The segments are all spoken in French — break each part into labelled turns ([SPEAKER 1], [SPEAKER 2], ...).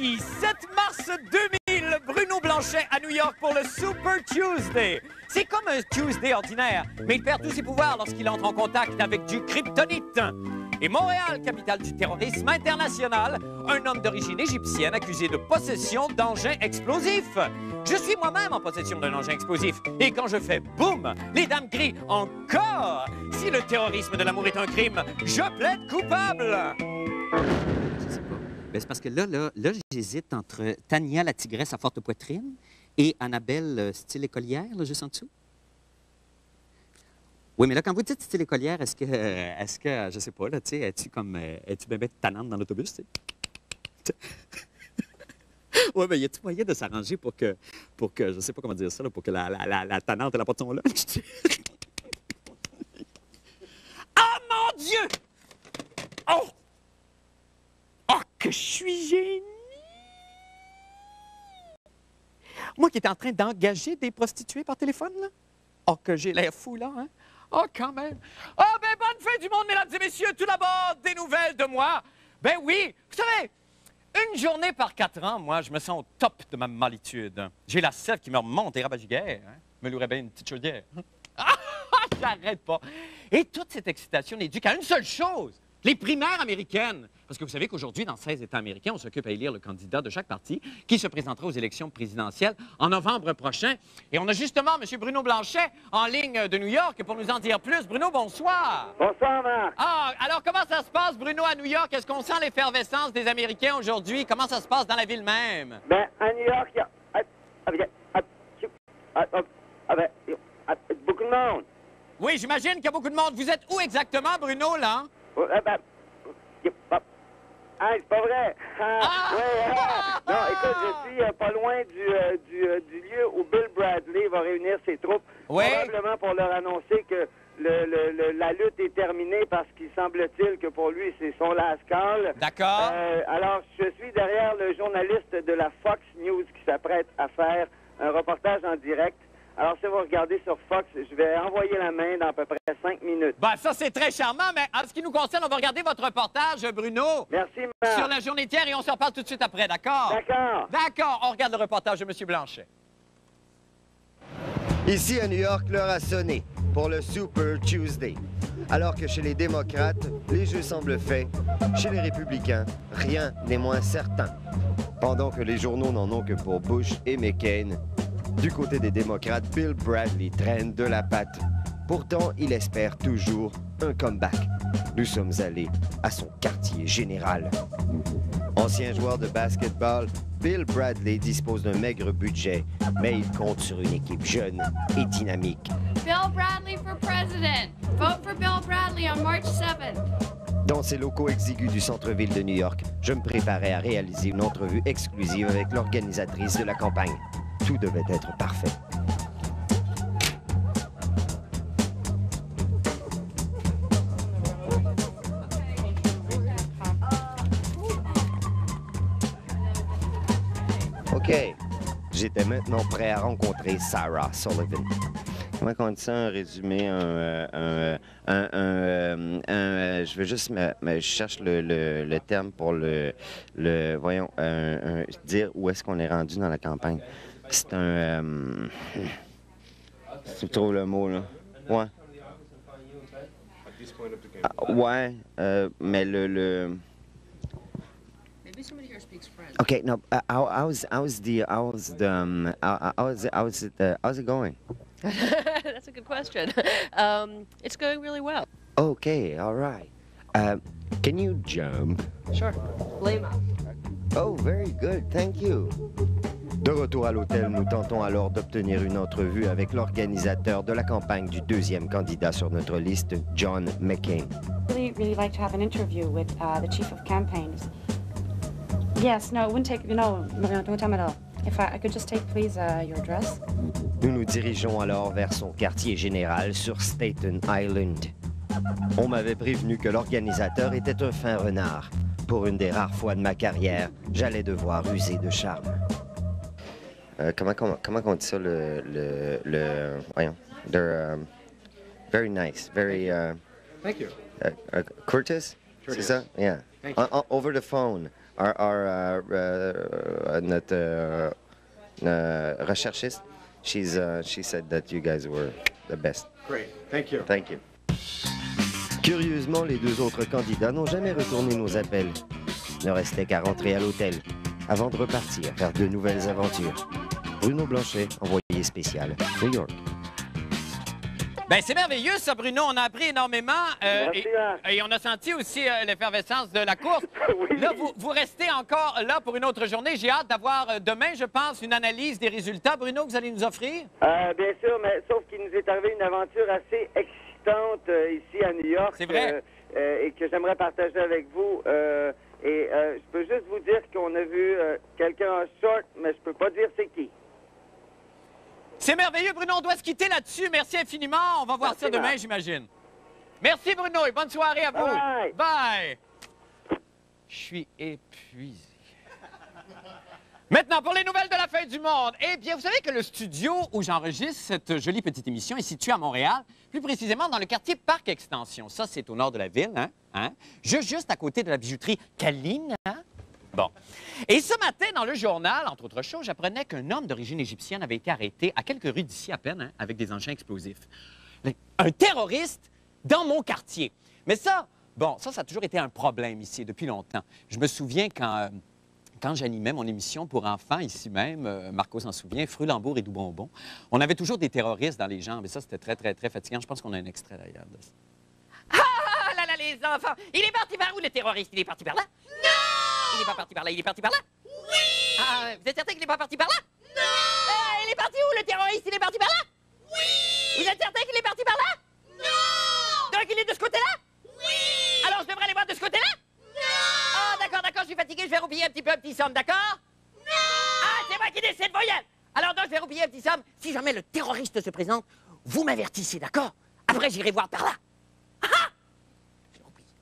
[SPEAKER 1] Lundi 7 mars 2000, Bruno Blanchet à New York pour le Super Tuesday. C'est comme un Tuesday ordinaire, mais il perd tous ses pouvoirs lorsqu'il entre en contact avec du kryptonite. Et Montréal, capitale du terrorisme international, un homme d'origine égyptienne accusé de possession d'engins explosifs. Je suis moi-même en possession d'un engin explosif. Et quand je fais boum, les dames crient « Encore !» Si le terrorisme de l'amour est un crime, je plaide coupable.
[SPEAKER 2] Je sais pas. Ben, c'est parce que là, j'hésite entre Tania, la tigresse à forte poitrine, et Annabelle, style écolière, là, juste en dessous. Oui, mais là, quand vous dites style écolière, est-ce que, je sais pas, là, tu sais, es-tu bien tannante dans l'autobus, tu sais? Oui, mais y a-t-il moyen de s'arranger pour que, je sais pas comment dire ça, là, pour que la tannante, elle apporte son lunch? Ah, mon Dieu! Oh! Oh, que je suis génie! Moi qui étais en train d'engager des prostituées par téléphone, là. Oh, que j'ai l'air fou, là, hein? Oh, quand même! Oh, ben, bonne fin du monde, mesdames et messieurs! Tout d'abord, des nouvelles de moi. Ben oui, vous savez, une journée par 4 ans, moi, je me sens au top de ma mollitude. J'ai la sève qui me remonte et rabat-giguère, hein? Me louerait bien une petite chaudière. Ah, j'arrête pas! Et toute cette excitation n'est due qu'à une seule chose, les primaires américaines. Parce que vous savez qu'aujourd'hui, dans 16 États américains, on s'occupe à élire le candidat de chaque parti qui se présentera aux élections présidentielles en novembre prochain. Et on a justement M. Bruno Blanchet en ligne de New York pour nous en dire plus. Bruno, bonsoir.
[SPEAKER 3] Bonsoir, Marc.
[SPEAKER 2] Ah, alors comment ça se passe, Bruno, à New York? Est-ce qu'on sent l'effervescence des Américains aujourd'hui? Comment ça se passe dans la ville même?
[SPEAKER 3] Ben, à New York, il y a beaucoup de monde.
[SPEAKER 2] Oui, j'imagine qu'il y a beaucoup de monde. Vous êtes où exactement, Bruno, là?
[SPEAKER 3] C'est pas vrai.
[SPEAKER 2] Ah!
[SPEAKER 3] Non, écoute, je suis pas loin du lieu où Bill Bradley va réunir ses troupes.
[SPEAKER 2] Oui.
[SPEAKER 3] Probablement pour leur annoncer que la lutte est terminée parce qu'il semble-t-il que pour lui, c'est son last call.
[SPEAKER 2] D'accord.
[SPEAKER 3] Alors, je suis derrière le journaliste de la Fox News qui s'apprête à faire un reportage en direct. Alors, si vous regardez sur Fox, je vais envoyer la main dans à peu près 5 minutes.
[SPEAKER 2] Ben, ça, c'est très charmant, mais en ce qui nous concerne, on va regarder votre reportage, Bruno.
[SPEAKER 3] Merci, Marc.
[SPEAKER 2] Sur la journée d'hier et on se reparle tout de suite après, d'accord?
[SPEAKER 3] D'accord.
[SPEAKER 2] D'accord, on regarde le reportage de M. Blanchet.
[SPEAKER 4] Ici à New York, l'heure a sonné pour le Super Tuesday. Alors que chez les démocrates, les jeux semblent faits, chez les républicains, rien n'est moins certain. Pendant que les journaux n'en ont que pour Bush et McCain, du côté des démocrates, Bill Bradley traîne de la patte. Pourtant, il espère toujours un comeback. Nous sommes allés à son quartier général. Ancien joueur de basketball, Bill Bradley dispose d'un maigre budget, mais il compte sur une équipe jeune et dynamique.
[SPEAKER 5] Bill Bradley for president. Vote for Bill Bradley on March 7th.
[SPEAKER 4] Dans ces locaux exigus du centre-ville de New York, je me préparais à réaliser une entrevue exclusive avec l'organisatrice de la campagne. Tout devait être parfait. OK. J'étais maintenant prêt à rencontrer Sarah Sullivan. Comment on dit ça, un résumé, je veux juste je cherche le terme pour voyons, dire où est-ce qu'on est rendu dans la campagne. C'est un, si tu trouves le mot, là. Ouais. Ouais, mais
[SPEAKER 5] Maybe somebody here speaks French.
[SPEAKER 4] Okay, no, how's it going?
[SPEAKER 6] That's a good question. It's going really well.
[SPEAKER 4] Okay, all right. Can you jump?
[SPEAKER 6] Sure. Lima.
[SPEAKER 4] Oh, very good, thank you. De retour à l'hôtel, nous tentons alors d'obtenir une entrevue avec l'organisateur de la campagne du deuxième candidat sur notre liste, John McCain.
[SPEAKER 7] Really like to have an interview with the chief of campaigns. Yes, no, it wouldn't take, no time at all. If I could just take, please, your address.
[SPEAKER 4] Nous nous dirigeons alors vers son quartier général sur Staten Island. On m'avait prévenu que l'organisateur était un fin renard. Pour une des rares fois de ma carrière, j'allais devoir user de charme. Comment on dit ça, voyons, they're very nice, very...
[SPEAKER 8] Thank you.
[SPEAKER 4] Curtis? C'est ça? Yeah. Over the phone. notre recherchiste, she said that you guys were the best.
[SPEAKER 8] Great. Thank you.
[SPEAKER 4] Thank you. Curieusement, les deux autres candidats n'ont jamais retourné nos appels. Ne restait qu'à rentrer à l'hôtel avant de repartir vers de nouvelles aventures. Bruno Blanchet, envoyé spécial, New York.
[SPEAKER 1] Ben c'est merveilleux, ça, Bruno. On a appris énormément.
[SPEAKER 3] Merci, Marc.
[SPEAKER 1] Et on a senti aussi l'effervescence de la course.
[SPEAKER 3] Oui.
[SPEAKER 1] Là, vous restez encore là pour une autre journée. J'ai hâte d'avoir demain, je pense, une analyse des résultats. Bruno, que vous allez nous offrir?
[SPEAKER 3] Bien sûr, mais sauf qu'il nous est arrivé une aventure assez excitante ici à New York.
[SPEAKER 1] C'est vrai.
[SPEAKER 3] Et que j'aimerais partager avec vous. Je peux juste vous dire qu'on a vu quelqu'un en short, mais je peux pas dire c'est qui.
[SPEAKER 1] C'est merveilleux, Bruno. On doit se quitter là-dessus. Merci infiniment. On va voir ça demain, j'imagine. Merci, Bruno, et bonne soirée à vous.
[SPEAKER 3] Bye.
[SPEAKER 1] Bye. Je suis épuisé. Maintenant, pour les nouvelles de la fin du monde. Eh bien, vous savez que le studio où j'enregistre cette jolie petite émission est situé à Montréal, plus précisément dans le quartier Parc Extension. Ça, c'est au nord de la ville, hein? Juste à côté de la bijouterie Caline, hein? Bon. Et ce matin, dans le journal, entre autres choses, j'apprenais qu'un homme d'origine égyptienne avait été arrêté à quelques rues d'ici à peine, hein, avec des engins explosifs. Un terroriste dans mon quartier. Mais ça, bon, ça a toujours été un problème ici depuis longtemps. Je me souviens quand j'animais mon émission pour enfants ici même, Marco s'en souvient, Frulambourg et Doux-Bonbon, on avait toujours des terroristes dans les jambes. Et ça, c'était très, très, très fatigant. Je pense qu'on a un extrait d'ailleurs de ça. Ah là là, les enfants! Il est parti par où, le terroriste? Il est parti par là? Non! Il n'est pas parti par là, il est parti par là? Oui! Ah, vous êtes certain qu'il n'est pas parti par là? Non! Il est parti où, le terroriste? Il est parti par là? Oui! Vous êtes certain qu'il est parti par là? Non! Donc il est de ce côté-là? Oui! Alors je devrais aller voir de ce côté-là? Non! Ah, d'accord, je suis fatigué, je vais roupiller un petit peu un petit somme, d'accord? Non! Ah, c'est moi qui décide, voyelle! Alors donc je vais roupiller un petit somme. Si jamais le terroriste se présente, vous m'avertissez, d'accord? Après j'irai voir par là. Ah ah! Je vais roupiller.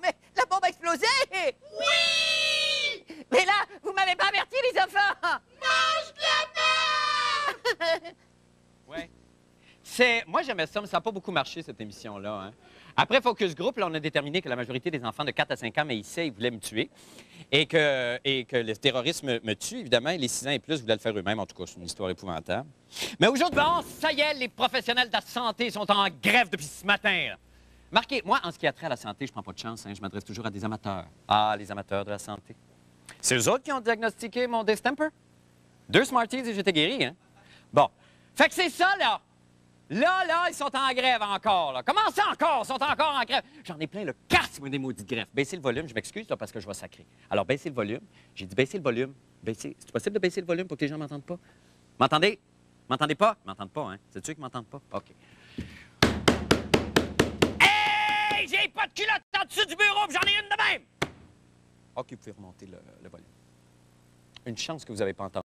[SPEAKER 1] Mais la bombe a explosé! Oui! Mais là, vous m'avez pas averti, les enfants! Mange de la merde! Ouais. Moi, j'aimais ça, mais ça n'a pas beaucoup marché, cette émission-là. Hein. Après Focus Group, là, on a déterminé que la majorité des enfants de 4 à 5 ans m'haïssaient et voulaient me tuer. Et que le terrorisme me tue, évidemment, et les 6 ans et plus voulaient le faire eux-mêmes. En tout cas, c'est une histoire épouvantable. Mais aujourd'hui, bon, ça y est, les professionnels de la santé sont en grève depuis ce matin. Là. Marquez, moi, en ce qui a trait à la santé, je prends pas de chance. Hein, je m'adresse toujours à des amateurs. Ah, les amateurs de la santé. C'est eux autres qui ont diagnostiqué mon distemper. 2 Smarties et j'étais guéri, hein? Bon. Fait que c'est ça, là. Là, ils sont en grève encore, là. Comment ça encore? Ils sont encore en grève. J'en ai plein le casse, moi, des maudites grèves. Baissez le volume, je m'excuse, là, parce que je vais sacrer. Alors, baissez le volume. J'ai dit baissez le volume. Baissez. C'est possible de baisser le volume pour que les gens m'entendent pas? M'entendez? M'entendez pas? M'entendent pas, hein? C'est-tu qui m'entendent pas? OK. Hey! J'ai pas de culotte en dessous du bureau, puis j'en ai une de même! OK, vous pouvez remonter le volume. Une chance que vous n'avez pas entendu.